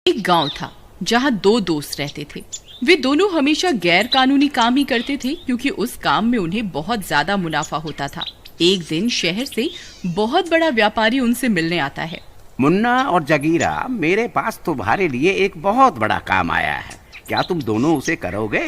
एक गांव था जहां दो दोस्त रहते थे। वे दोनों हमेशा गैर कानूनी काम ही करते थे क्योंकि उस काम में उन्हें बहुत ज्यादा मुनाफा होता था। एक दिन शहर से बहुत बड़ा व्यापारी उनसे मिलने आता है। मुन्ना और जगीरा, मेरे पास तुम्हारे लिए एक बहुत बड़ा काम आया है। क्या तुम दोनों उसे करोगे?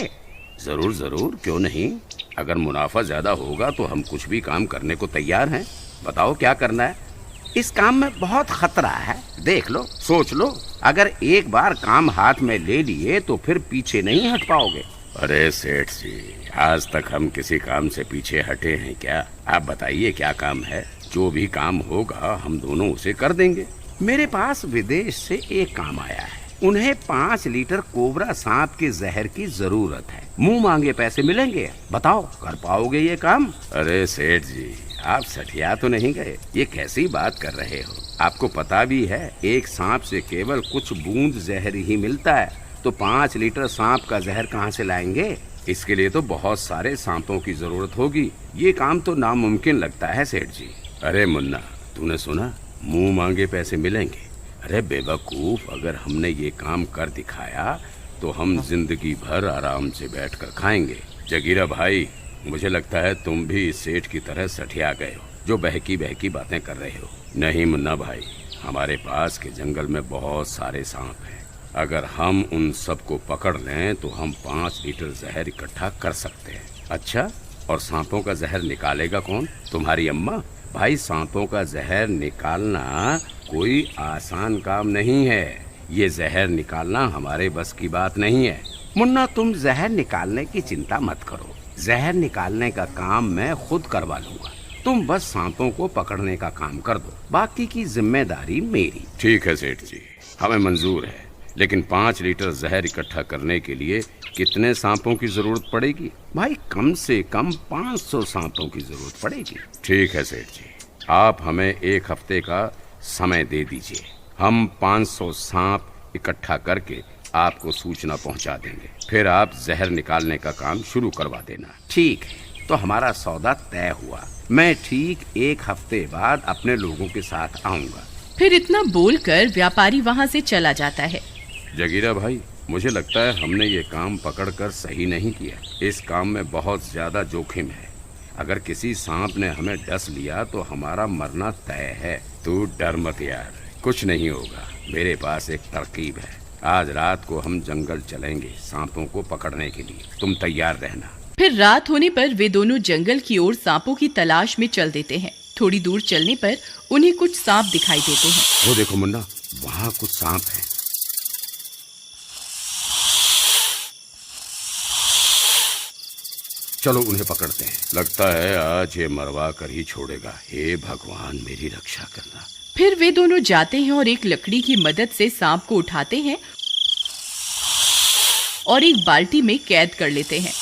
जरूर जरूर, क्यों नहीं। अगर मुनाफा ज्यादा होगा तो हम कुछ भी काम करने को तैयार हैं। बताओ क्या करना है। इस काम में बहुत खतरा है। देख लो, सोच लो, अगर एक बार काम हाथ में ले लिए तो फिर पीछे नहीं हट पाओगे। अरे सेठ जी, आज तक हम किसी काम से पीछे हटे हैं क्या? आप बताइए क्या काम है। जो भी काम होगा हम दोनों उसे कर देंगे। मेरे पास विदेश से एक काम आया है। उन्हें 5 लीटर कोबरा सांप के जहर की जरूरत है। मुंह मांगे पैसे मिलेंगे। बताओ, कर पाओगे ये काम? अरे सेठ जी, आप सठिया तो नहीं गए? ये कैसी बात कर रहे हो? आपको पता भी है एक सांप से केवल कुछ बूंद जहर ही मिलता है, तो 5 लीटर सांप का जहर कहाँ से लाएंगे? इसके लिए तो बहुत सारे सांपों की जरूरत होगी। ये काम तो नामुमकिन लगता है सेठ जी। अरे मुन्ना, तूने सुना, मुंह मांगे पैसे मिलेंगे? अरे बेवकूफ, अगर हमने ये काम कर दिखाया तो हम जिंदगी भर आराम से बैठकर खाएंगे। जगीरा भाई, मुझे लगता है तुम भी इस सेठ की तरह सठिया गए हो जो बहकी बहकी बातें कर रहे हो। नहीं मुन्ना भाई, हमारे पास के जंगल में बहुत सारे सांप हैं। अगर हम उन सबको पकड़ लें तो हम 5 लीटर जहर इकट्ठा कर सकते हैं। अच्छा, और सांपों का जहर निकालेगा कौन? तुम्हारी अम्मा? भाई, सांपों का जहर निकालना कोई आसान काम नहीं है। ये जहर निकालना हमारे बस की बात नहीं है। मुन्ना, तुम जहर निकालने की चिंता मत करो। जहर निकालने का काम मैं खुद करवा लूंगा। तुम बस सांपों को पकड़ने का काम कर दो, बाकी की जिम्मेदारी मेरी। ठीक है सेठ जी, हमें मंजूर है, लेकिन 5 लीटर जहर इकट्ठा करने के लिए कितने सांपों की जरूरत पड़ेगी? भाई, कम से कम 500 सांपों की जरूरत पड़ेगी। ठीक है सेठ जी, आप हमें 1 हफ्ते का समय दे दीजिए। हम 500 सांप इकट्ठा करके आपको सूचना पहुंचा देंगे। फिर आप जहर निकालने का काम शुरू करवा देना। ठीक है, तो हमारा सौदा तय हुआ। मैं ठीक 1 हफ्ते बाद अपने लोगों के साथ आऊंगा। फिर इतना बोलकर व्यापारी वहाँ से चला जाता है। जगीरा भाई, मुझे लगता है हमने ये काम पकड़कर सही नहीं किया। इस काम में बहुत ज्यादा जोखिम है। अगर किसी सांप ने हमें डस लिया तो हमारा मरना तय है। तू डर मत यार, कुछ नहीं होगा। मेरे पास एक तरकीब है। आज रात को हम जंगल चलेंगे सांपों को पकड़ने के लिए। तुम तैयार रहना। फिर रात होने पर वे दोनों जंगल की ओर सांपों की तलाश में चल देते हैं। थोड़ी दूर चलने पर उन्हें कुछ सांप दिखाई देते हैं। वो देखो मुन्ना, वहाँ कुछ सांप हैं। चलो उन्हें पकड़ते हैं। लगता है आज ये मरवा कर ही छोड़ेगा। हे भगवान, मेरी रक्षा करना। फिर वे दोनों जाते हैं और एक लकड़ी की मदद से सांप को उठाते हैं और एक बाल्टी में कैद कर लेते हैं।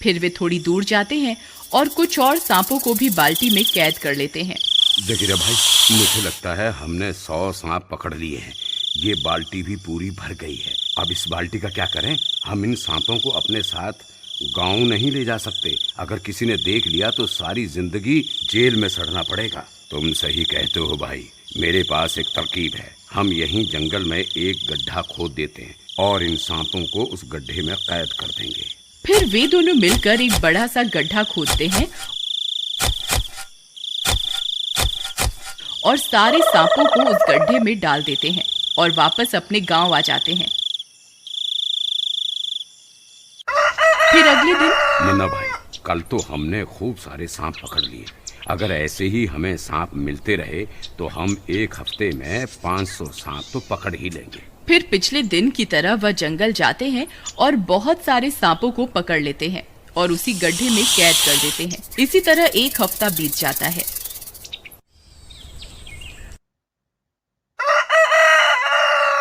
फिर वे थोड़ी दूर जाते हैं और कुछ और सांपों को भी बाल्टी में कैद कर लेते हैं। जगीरा भाई, मुझे लगता है हमने 100 सांप पकड़ लिए हैं। ये बाल्टी भी पूरी भर गई है। अब इस बाल्टी का क्या करें? हम इन सांपों को अपने साथ गांव नहीं ले जा सकते। अगर किसी ने देख लिया तो सारी जिंदगी जेल में सड़ना पड़ेगा। तुम सही कहते हो भाई, मेरे पास एक तरकीब है। हम यहीं जंगल में एक गड्ढा खोद देते हैं और इन सांपों को उस गड्ढे में कैद कर देंगे। फिर वे दोनों मिलकर एक बड़ा सा गड्ढा खोदते हैं और सारे सांपों को उस गड्ढे में डाल देते हैं और वापस अपने गांव आ जाते हैं। फिर अगले दिन मुन्ना भाई, कल तो हमने खूब सारे सांप पकड़ लिए। अगर ऐसे ही हमें सांप मिलते रहे तो हम 1 हफ्ते में 500 सांप तो पकड़ ही लेंगे। फिर पिछले दिन की तरह वह जंगल जाते हैं और बहुत सारे सांपों को पकड़ लेते हैं और उसी गड्ढे में कैद कर देते हैं। इसी तरह 1 हफ्ता बीत जाता है।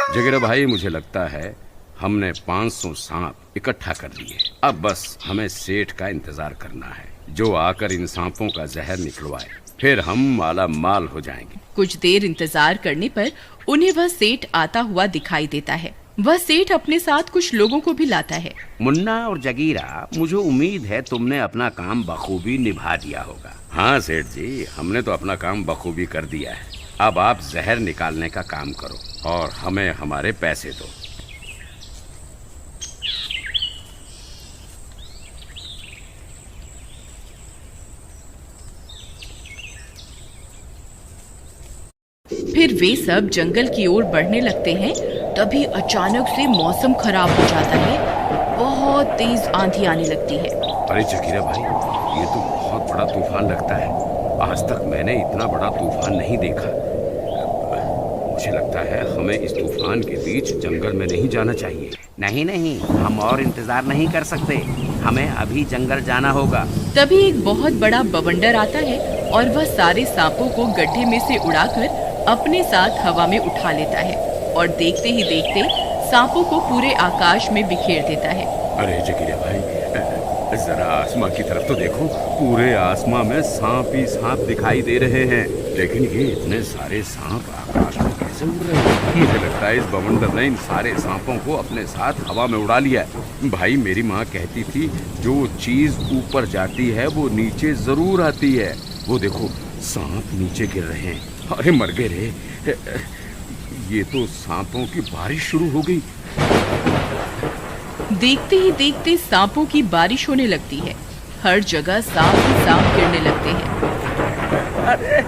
जगीरा भाई, मुझे लगता है हमने 500 सांप इकट्ठा कर लिए। अब बस हमें सेठ का इंतजार करना है, जो आकर इन सांपों का जहर निकलवाए। फिर हम माला माल हो जाएंगे। कुछ देर इंतजार करने पर उन्हें वह सेठ आता हुआ दिखाई देता है। वह सेठ अपने साथ कुछ लोगों को भी लाता है। मुन्ना और जगीरा, मुझे उम्मीद है तुमने अपना काम बखूबी निभा दिया होगा। हाँ सेठ जी, हमने तो अपना काम बखूबी कर दिया है। अब आप जहर निकालने का काम करो और हमें हमारे पैसे दो। फिर वे सब जंगल की ओर बढ़ने लगते हैं। तभी अचानक से मौसम खराब हो जाता है। बहुत तेज आंधी आने लगती है। अरे जगीरा भाई, ये तो बहुत बड़ा तूफान लगता है। आज तक मैंने इतना बड़ा तूफान नहीं देखा। मुझे लगता है हमें इस तूफान के बीच जंगल में नहीं जाना चाहिए। नहीं नहीं, हम और इंतजार नहीं कर सकते, हमें अभी जंगल जाना होगा। तभी एक बहुत बड़ा बवंडर आता है और वह सारे सांपों को गड्ढे में से उड़ाकर अपने साथ हवा में उठा लेता है और देखते ही देखते सांपों को पूरे आकाश में बिखेर देता है। अरे जगीरा भाई, जरा आसमां की तरफ तो देखो। पूरे आसमां में सांप ही सांप दिखाई दे रहे हैं, लेकिन ये इतने सारे सांप आकाश में कैसे उड़ रहे हैं? मुझे लगता है इस बवंडर ने इन सारे सांपों को अपने साथ हवा में उड़ा लिया है। भाई, मेरी माँ कहती थी जो चीज ऊपर जाती है वो नीचे जरूर आती है। वो देखो, सांप नीचे गिर रहे हैं। अरे मर गए रे, ये तो सांपों की बारिश शुरू हो गई। देखते ही देखते सांपों की बारिश होने लगती है। हर जगह सांप ही सांप गिरने लगते हैं। अरे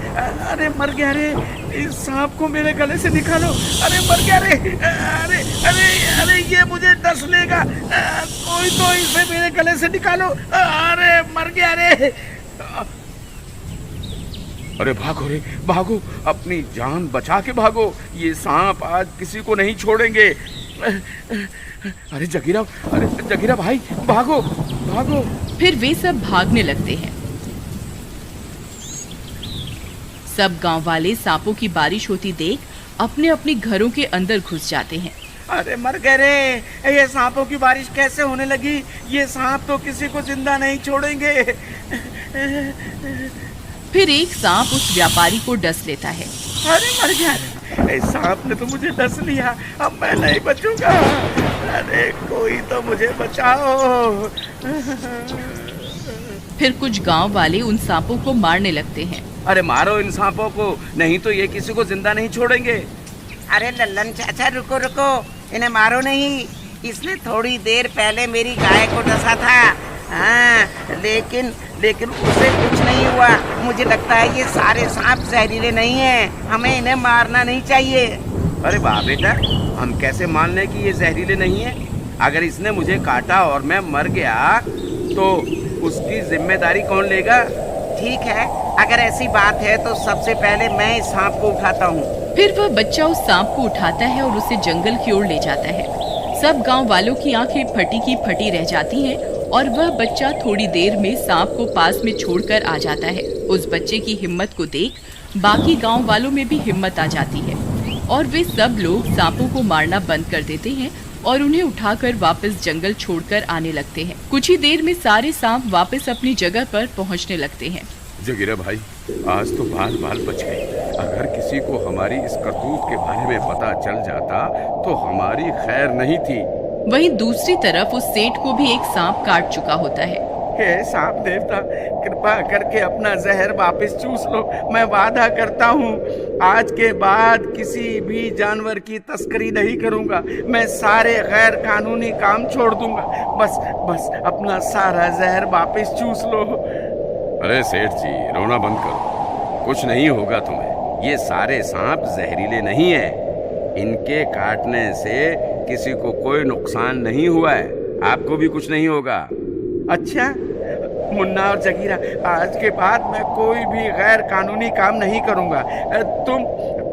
अरे मर गया रे, इस सांप को मेरे गले से निकालो। अरे मर गया रे, अरे अरे अरे ये मुझे डस लेगा। कोई तो इसे मेरे गले से निकालो। अरे मर गया रे। अरे भागो रे, भागो, अपनी जान बचा के भागो। ये सांप आज किसी को नहीं छोड़ेंगे। अरे जगीरा भाई, भागो भागो। फिर वे सब भागने लगते हैं। सब गांव वाले सांपों की बारिश होती देख अपने अपने घरों के अंदर घुस जाते हैं। अरे मर गए रे, ये सांपों की बारिश कैसे होने लगी? ये सांप तो किसी को जिंदा नहीं छोड़ेंगे। फिर एक सांप उस व्यापारी को डस लेता है। अरे मर गया, इस सांप ने तो मुझे डस लिया, अब मैं नहीं बचूंगा। अरे कोई तो मुझे बचाओ। फिर कुछ गांव वाले उन सांपों को मारने लगते हैं। अरे मारो इन सांपों को, नहीं तो ये किसी को जिंदा नहीं छोड़ेंगे। अरे लल्लन चाचा, रुको रुको, इन्हें मारो नहीं। इसने थोड़ी देर पहले मेरी गाय को डसा था। हाँ, लेकिन उसे कुछ नहीं हुआ। मुझे लगता है ये सारे सांप जहरीले नहीं हैं। हमें इन्हें मारना नहीं चाहिए। अरे वाह बेटा, हम कैसे मान लें कि ये जहरीले नहीं है? अगर इसने मुझे काटा और मैं मर गया तो उसकी जिम्मेदारी कौन लेगा? ठीक है, अगर ऐसी बात है तो सबसे पहले मैं इस सांप को उठाता हूँ। फिर वह बच्चा उस सांप को उठाता है और उसे जंगल की ओर ले जाता है। सब गांव वालों की आंखें फटी की फटी रह जाती हैं और वह बच्चा थोड़ी देर में सांप को पास में छोड़कर आ जाता है। उस बच्चे की हिम्मत को देख बाकी गांव वालों में भी हिम्मत आ जाती है और वे सब लोग सांपों को मारना बंद कर देते हैं और उन्हें उठाकर वापस जंगल छोड़कर आने लगते हैं। कुछ ही देर में सारे सांप वापस अपनी जगह पर पहुंचने लगते हैं। जगीरा भाई, आज तो बाल बाल बच गए। अगर किसी को हमारी इस करतूत के बारे में पता चल जाता तो हमारी खैर नहीं थी। वहीं दूसरी तरफ उस सेठ को भी एक सांप काट चुका होता है। हे सांप देवता, कृपा करके अपना जहर वापस चूस लो। मैं वादा करता हूँ आज के बाद किसी भी जानवर की तस्करी नहीं करूँगा। मैं सारे गैर कानूनी काम छोड़ दूंगा। बस अपना सारा जहर वापस चूस लो। अरे सेठ जी, रोना बंद करो, कुछ नहीं होगा तुम्हें। ये सारे सांप जहरीले नहीं है, इनके काटने से किसी को कोई नुकसान नहीं हुआ है। आपको भी कुछ नहीं होगा। अच्छा मुन्ना और जगीरा, आज के बाद मैं कोई भी गैर कानूनी काम नहीं करूँगा।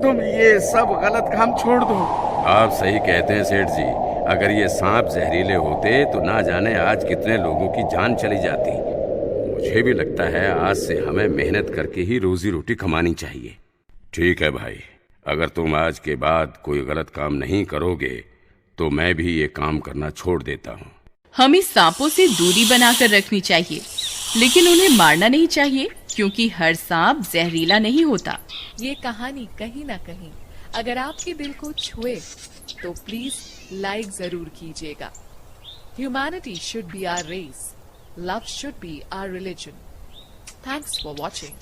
तुम ये सब गलत काम छोड़ दो। आप सही कहते हैं सेठ जी। अगर ये सांप जहरीले होते तो ना जाने आज कितने लोगों की जान चली जाती। मुझे भी लगता है आज से हमें मेहनत करके ही रोजी रोटी कमानी चाहिए। ठीक है भाई, अगर तुम आज के बाद कोई गलत काम नहीं करोगे तो मैं भी ये काम करना छोड़ देता हूँ। हमें सांपों से दूरी बनाकर रखनी चाहिए, लेकिन उन्हें मारना नहीं चाहिए, क्योंकि हर सांप जहरीला नहीं होता। ये कहानी कहीं ना कहीं अगर आपके दिल को छुए तो प्लीज लाइक जरूर कीजिएगा। Humanity should be our race, love should be our religion. Thanks for watching.